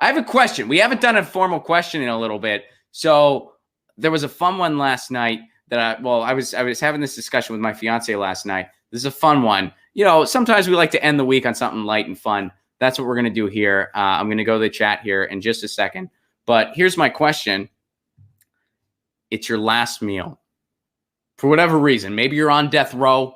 I have a question. We haven't done a formal question in a little bit. So there was a fun one last night that I was having this discussion with my fiance last night. This is a fun one. You know, sometimes we like to end the week on something light and fun. That's what we're going to do here. I'm going to go to the chat here in just a second. But here's my question. It's your last meal. For whatever reason, maybe you're on death row.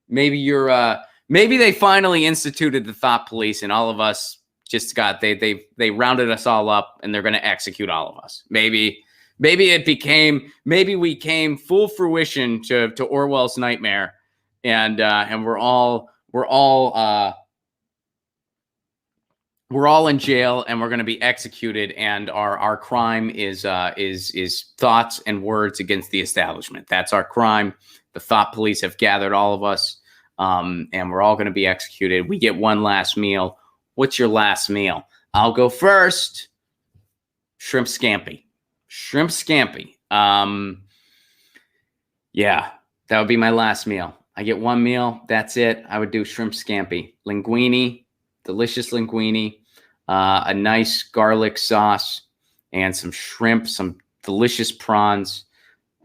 Maybe you're maybe they finally instituted the thought police and all of us just got they rounded us all up and they're going to execute all of us. Maybe we came full fruition to Orwell's nightmare and we're all in jail and we're going to be executed, and our crime is thoughts and words against the establishment. That's our crime. The thought police have gathered all of us, and we're all going to be executed. We get one last meal. What's your last meal? I'll go first. Shrimp scampi. Shrimp scampi. Yeah, that would be my last meal. I get one meal. That's it. I would do shrimp scampi. Linguine. Delicious linguine, a nice garlic sauce, and some shrimp, some delicious prawns.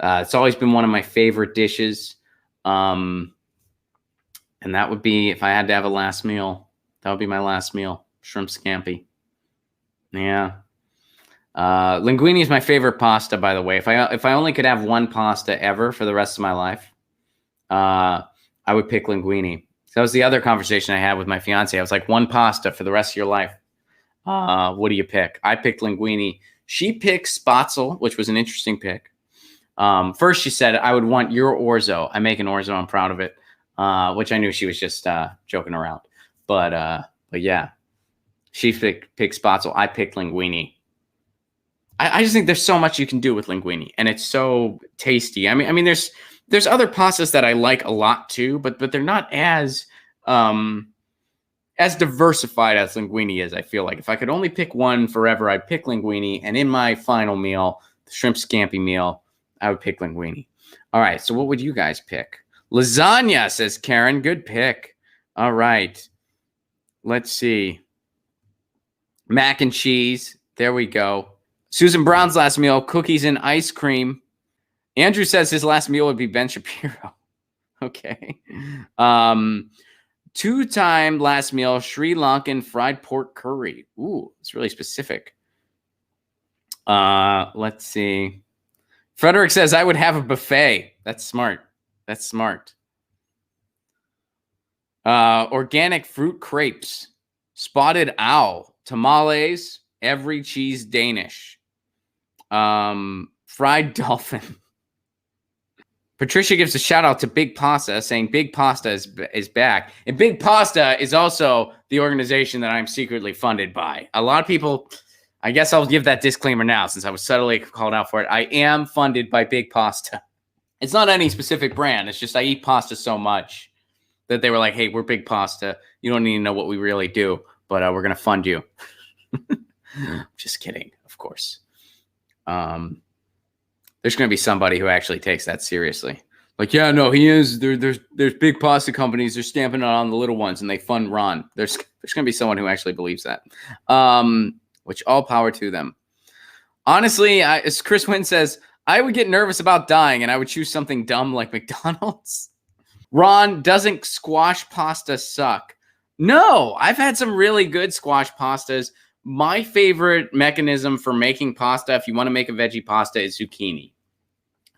It's always been one of my favorite dishes. And that would be, if I had to have a last meal, that would be my last meal, shrimp scampi. Yeah. Linguine is my favorite pasta, by the way. If I only could have one pasta ever for the rest of my life, I would pick linguine. So that was the other conversation I had with my fiance. I was like, one pasta for the rest of your life. What do you pick? I picked linguine. She picked spatzel, which was an interesting pick. First, she said, I would want your orzo. I make an orzo. I'm proud of it, which I knew she was just joking around. But yeah, she picked spatzel. I picked linguine. I just think there's so much you can do with linguine, and it's so tasty. I mean, there's other pastas that I like a lot too, but they're not as diversified as linguine is. I feel like if I could only pick one forever, I'd pick linguine. And in my final meal, the shrimp scampi meal, I would pick linguine. All right. So what would you guys pick? Lasagna, says Karen. Good pick. All right. Let's see. Mac and cheese. There we go. Susan Brown's last meal, cookies and ice cream. Andrew says his last meal would be Ben Shapiro. Okay. Two-time last meal, Sri Lankan fried pork curry. Ooh, it's really specific. Let's see. Frederick says, I would have a buffet. That's smart. That's smart. Organic fruit crepes. Spotted owl. Tamales. Every cheese Danish. Fried dolphin. Patricia gives a shout out to Big Pasta, saying Big Pasta is back. And Big Pasta is also the organization that I'm secretly funded by. A lot of people, I guess I'll give that disclaimer now since I was subtly called out for it. I am funded by Big Pasta. It's not any specific brand. It's just I eat pasta so much that they were like, hey, we're Big Pasta. You don't need to know what we really do, but we're going to fund you. Just kidding, of course. There's going to be somebody who actually takes that seriously. Like, yeah, no, he is. There's big pasta companies. They're stamping it on the little ones, and they fund Ron. There's going to be someone who actually believes that. Which all power to them. Honestly, as Chris Wynn says, I would get nervous about dying, and I would choose something dumb like McDonald's. Ron, doesn't squash pasta suck? No, I've had some really good squash pastas. My favorite mechanism for making pasta, if you want to make a veggie pasta, is zucchini.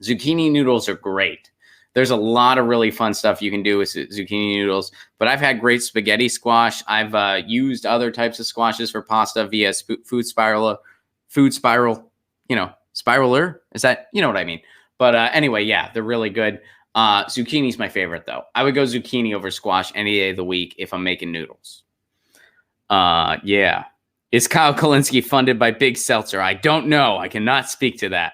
Zucchini noodles are great. There's a lot of really fun stuff you can do with zucchini noodles, but I've had great spaghetti squash. I've used other types of squashes for pasta via food spiral, spiraler. Is that, you know what I mean? But anyway, yeah, they're really good. Zucchini's my favorite, though. I would go zucchini over squash any day of the week if I'm making noodles. Yeah. Is Kyle Kalinske funded by Big Seltzer? I don't know. I cannot speak to that.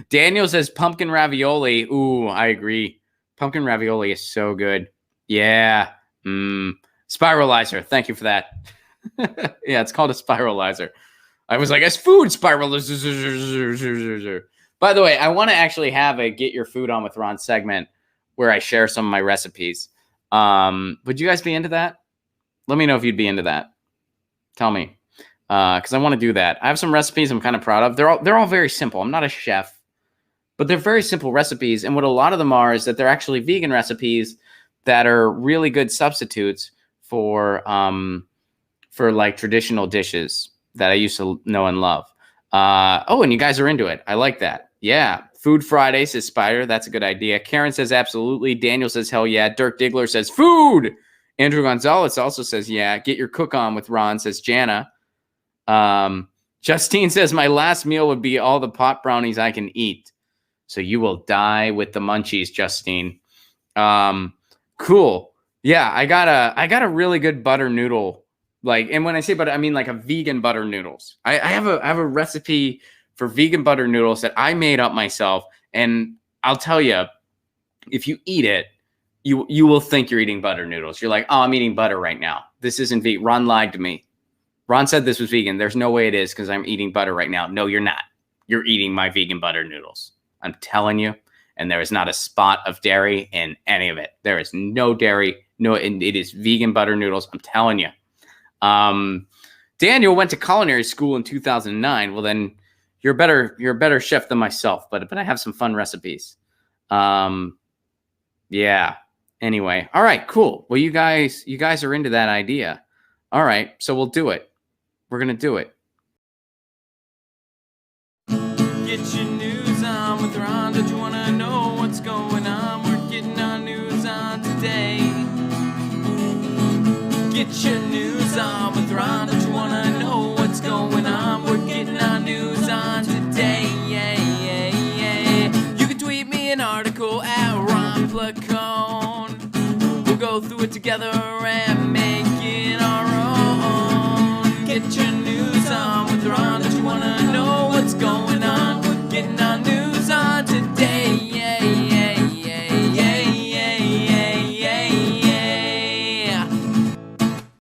Daniel says pumpkin ravioli. Ooh, I agree. Pumpkin ravioli is so good. Yeah. Spiralizer. Thank you for that. Yeah, it's called a spiralizer. I was like, it's food spiralizer. By the way, I want to actually have a Get Your Food On With Ron segment where I share some of my recipes. Would you guys be into that? Let me know if you'd be into that. Tell me. because I want to do that. I have some recipes I'm kind of proud of. They're all very simple. I'm not a chef, but they're very simple recipes. And what a lot of them are is that they're actually vegan recipes that are really good substitutes for like traditional dishes that I used to know and love. Oh, and you guys are into it. I like that. Yeah. Food Friday says Spider. That's a good idea. Karen says absolutely. Daniel says hell yeah. Dirk Diggler says food. Andrew Gonzalez also says yeah. Get your cook on with Ron, says Jana. Justine says my last meal would be all the pot brownies I can eat. So you will die with the munchies, Justine. Cool. Yeah, I got a really good butter noodle. Like, and when I say butter, I mean like a vegan butter noodles. I have a recipe for vegan butter noodles that I made up myself. And I'll tell you, if you eat it, you will think you're eating butter noodles. You're like, oh, I'm eating butter right now. This isn't vegan. Ron lied to me. Ron said this was vegan. There's no way it is because I'm eating butter right now. No, you're not. You're eating my vegan butter noodles. I'm telling you. And there is not a spot of dairy in any of it. There is no dairy. No, it is vegan butter noodles. I'm telling you. Daniel went to culinary school in 2009. Well, then you're a better chef than myself, but I have some fun recipes. Yeah. Anyway. All right, cool. Well, you guys are into that idea. All right. So we'll do it. We're going to do it. Get your news on with Ron. Don't you want to know what's going on? We're getting our news on today. Get your news on with Ron. Don't you want to know what's going on? We're getting our news on today. Yeah, yeah, yeah. You can tweet me an article at Ron Placone. We'll go through it together